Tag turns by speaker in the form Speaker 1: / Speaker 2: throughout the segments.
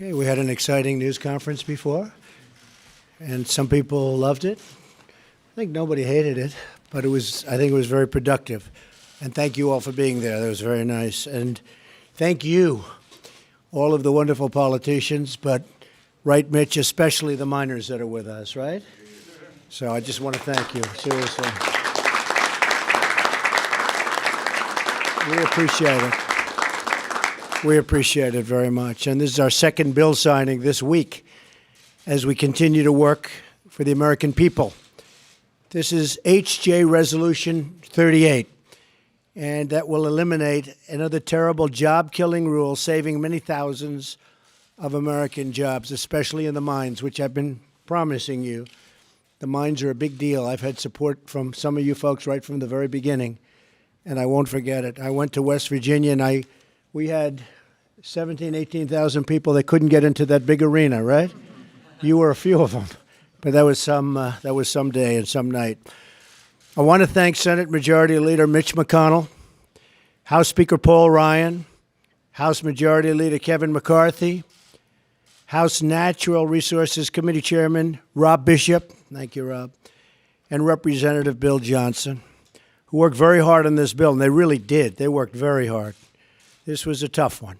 Speaker 1: Okay, we had an exciting news conference before, and some people loved it. I think nobody hated it, but I think it was very productive. And thank you all for being there. That was very nice. And thank you, all of the wonderful politicians, but right, Mitch, especially the miners that are with us, right? So I just want to thank you, seriously. We appreciate it. We appreciate it very much. And this is our second bill signing this week as we continue to work for the American people. This is HJ Resolution 38, and that will eliminate another terrible job-killing rule, saving many thousands of American jobs, especially in the mines, which I've been promising you. The mines are a big deal. I've had support from some of you folks right from the very beginning, and I won't forget it. I went to West Virginia, and we had 17,000, 18,000 people that couldn't get into that big arena, right? You were a few of them, but that was some day and some night. I want to thank Senate Majority Leader Mitch McConnell, House Speaker Paul Ryan, House Majority Leader Kevin McCarthy, House Natural Resources Committee Chairman Rob Bishop, thank you, Rob, and Representative Bill Johnson, who worked very hard on this bill, and they really did. They worked very hard. This was a tough one.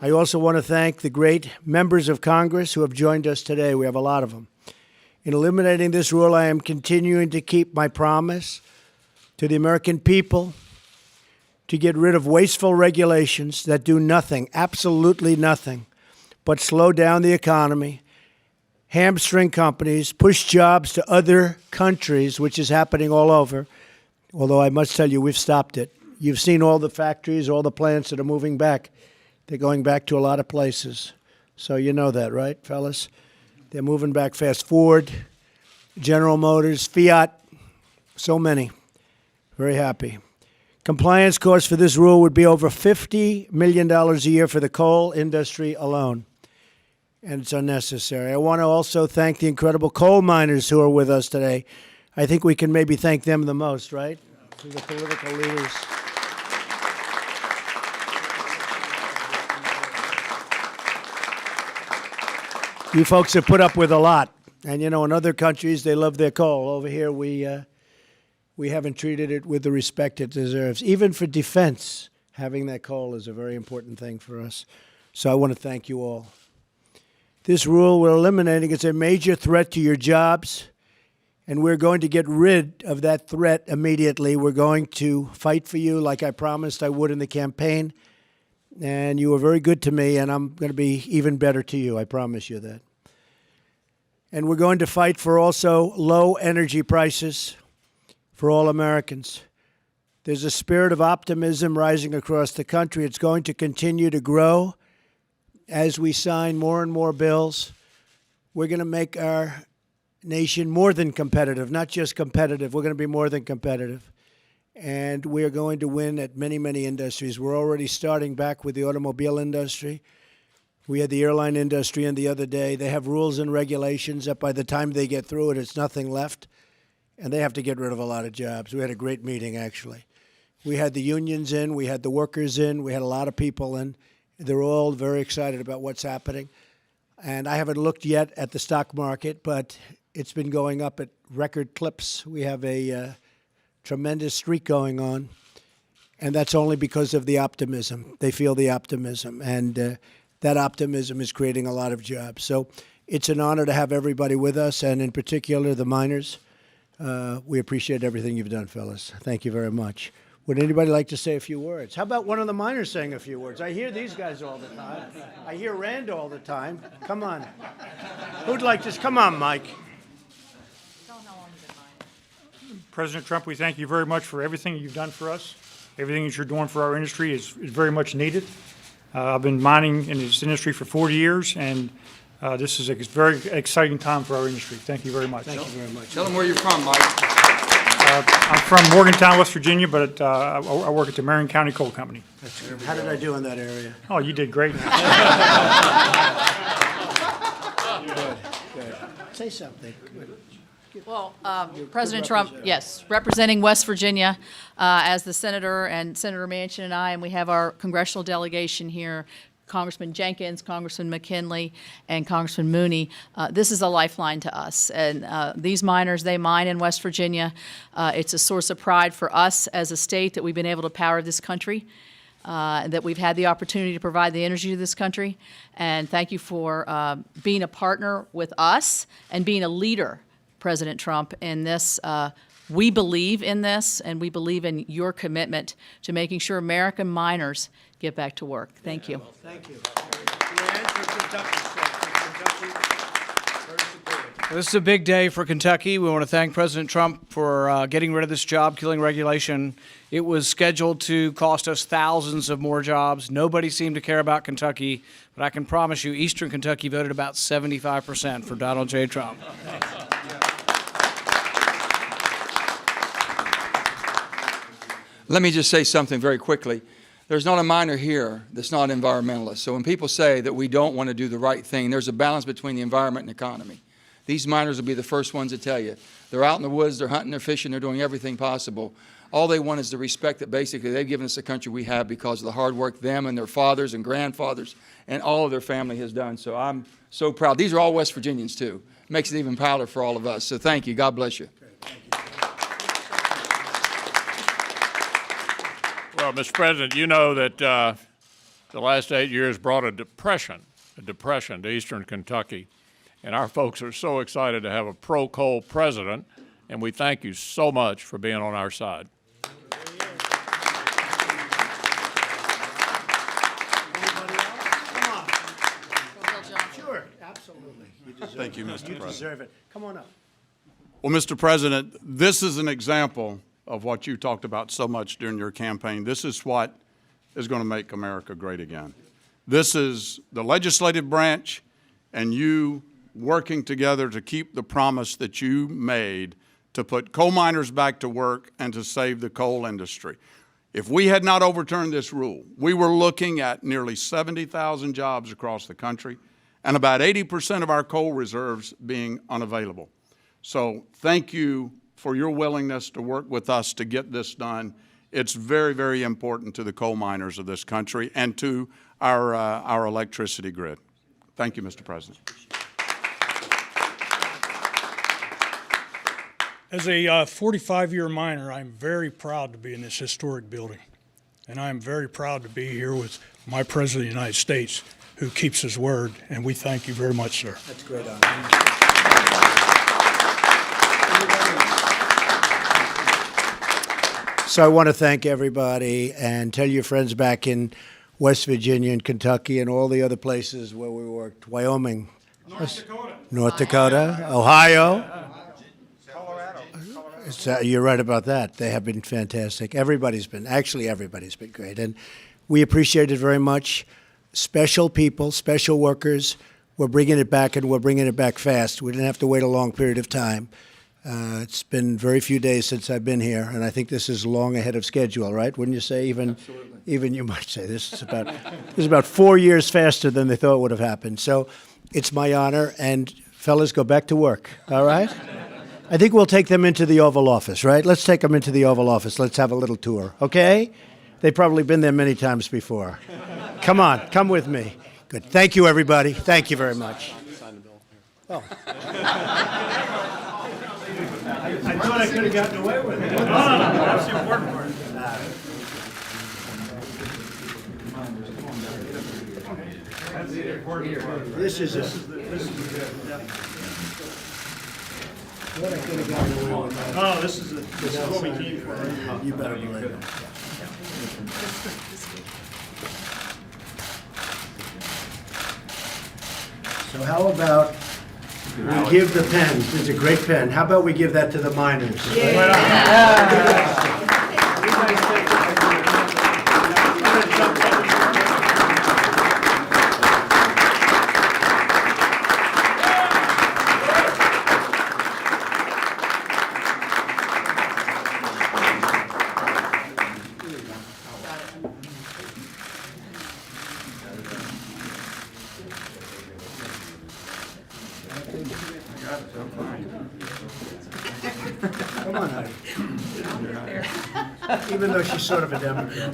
Speaker 1: I also want to thank the great members of Congress who have joined us today. We have a lot of them. In eliminating this rule, I am continuing to keep my promise to the American people to get rid of wasteful regulations that do nothing, absolutely nothing, but slow down the economy, hamstring companies, push jobs to other countries, which is happening all over, although I must tell you, we've stopped it. You've seen all the factories, all the plants that are moving back. They're going back to a lot of places. So you know that, right, fellas? They're moving back fast. Ford, General Motors, Fiat, so many. Very happy. Compliance costs for this rule would be over $50 million a year for the coal industry alone. And it's unnecessary. I want to also thank the incredible coal miners who are with us today. I think we can maybe thank them the most, right? To the political leaders. You folks have put up with a lot. And, you know, in other countries, they love their coal. Over here, we haven't treated it with the respect it deserves. Even for defense, having that coal is a very important thing for us. So I want to thank you all. This rule we're eliminating is a major threat to your jobs, and we're going to get rid of that threat immediately. We're going to fight for you like I promised I would in the campaign. And you were very good to me, and I'm going to be even better to you. I promise you that. And we're going to fight for also low energy prices for all Americans. There's a spirit of optimism rising across the country. It's going to continue to grow as we sign more and more bills. We're going to make our nation more than competitive, not just competitive. We're going to be more than competitive. And we are going to win at many, many industries. We're already starting back with the automobile industry. We had the airline industry in the other day. They have rules and regulations that by the time they get through it, it's nothing left. And they have to get rid of a lot of jobs. We had a great meeting, actually. We had the unions in. We had the workers in. We had a lot of people in. They're all very excited about what's happening. And I haven't looked yet at the stock market, but it's been going up at record clips. We have a tremendous streak going on, and that's only because of the optimism. They feel the optimism, and that optimism is creating a lot of jobs. So it's an honor to have everybody with us, and in particular the miners. We appreciate everything you've done, fellas. Thank you very much. Would anybody like to say a few words? How about one of the miners saying a few words? I hear these guys all the time. I hear Rand all the time. Come on. Who'd like to? Come on, Mike.
Speaker 2: President Trump, we thank you very much for everything you've done for us. Everything that you're doing for our industry is very much needed. I've been mining in this industry for 40 years, and this is a very exciting time for our industry. Thank you very much.
Speaker 1: Thank you very much.
Speaker 3: Tell them where you're from, Mike.
Speaker 2: I'm from Morgantown, West Virginia, but I work at the Marion County Coal Company.
Speaker 1: How did I do in that area?
Speaker 2: Oh, you did great.
Speaker 1: Good. Say something.
Speaker 4: Well, President Trump, yes, representing West Virginia as the senator and Senator Manchin and I, and we have our congressional delegation here. Congressman Jenkins, Congressman McKinley, and Congressman Mooney. This is a lifeline to us. And these miners, they mine in West Virginia. It's a source of pride for us as a state that we've been able to power this country, that we've had the opportunity to provide the energy to this country. And thank you for being a partner with us and being a leader, President Trump, in this. We believe in this, and we believe in your commitment to making sure American miners get back to work. Thank you.
Speaker 1: Thank you.
Speaker 3: This is a big day for Kentucky. We want to thank President Trump for getting rid of this job-killing regulation. It was scheduled to cost us thousands of more jobs. Nobody seemed to care about Kentucky, but I can promise you Eastern Kentucky voted about 75% for Donald J. Trump.
Speaker 5: Let me just say something very quickly. There's not a miner here that's not an environmentalist. So when people say that we don't want to do the right thing, there's a balance between the environment and economy. These miners will be the first ones to tell you. They're out in the woods, they're hunting, they're fishing, they're doing everything possible. All they want is the respect that basically they've given us the country we have because of the hard work them and their fathers and grandfathers and all of their family has done. So I'm so proud. These are all West Virginians too. Makes it even prouder for all of us. So thank you. God bless you.
Speaker 6: Well, Mr. President, you know that the last 8 years brought a depression to Eastern Kentucky. And our folks are so excited to have a pro-coal president, and we thank you so much for being on our side.
Speaker 1: Sure, absolutely.
Speaker 7: Thank you, Mr.
Speaker 1: You
Speaker 7: President.
Speaker 1: deserve it. Come on up.
Speaker 7: Well, Mr. President, this is an example of what you talked about so much during your campaign. This is what is going to make America great again. This is the legislative branch and you working together to keep the promise that you made to put coal miners back to work and to save the coal industry. If we had not overturned this rule, we were looking at nearly 70,000 jobs across the country and about 80% of our coal reserves being unavailable. So thank you for your willingness to work with us to get this done. It's very, very important to the coal miners of this country and to our electricity grid. Thank you, Mr. President.
Speaker 8: As a 45-year miner, I'm very proud to be in this historic building. And I'm very proud to be here with my President of the United States, who keeps his word. And we thank you very much, sir.
Speaker 1: That's great honor. So I want to thank everybody and tell your friends back in West Virginia and Kentucky and all the other places where we worked, Wyoming, North Dakota, Ohio. You're right about that. They have been fantastic. Everybody's been great. And we appreciate it very much. Special people, special workers, we're bringing it back and we're bringing it back fast. We didn't have to wait a long period of time. It's been very few days since I've been here, and I think this is long ahead of schedule, right? Wouldn't you say? Even you might say this is about 4 years faster than they thought would have happened. So it's my honor, and fellas, go back to work, all right? I think we'll take them into the Oval Office, right? Let's take them into the Oval Office. Let's have a little tour, okay? They've probably been there many times before. Come on, come with me. Good. Thank you, everybody. Thank you very much. Oh. I thought I could have gotten away with it. No, that's the important part. This is it. What I could have gotten away with that.
Speaker 2: No, this is what we came for.
Speaker 1: You better believe it. So how about we give the pen, this is a great pen, how about we give that to the miners? Come on, honey. Even though she's sort of a Democrat.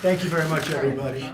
Speaker 1: Thank you very much, everybody.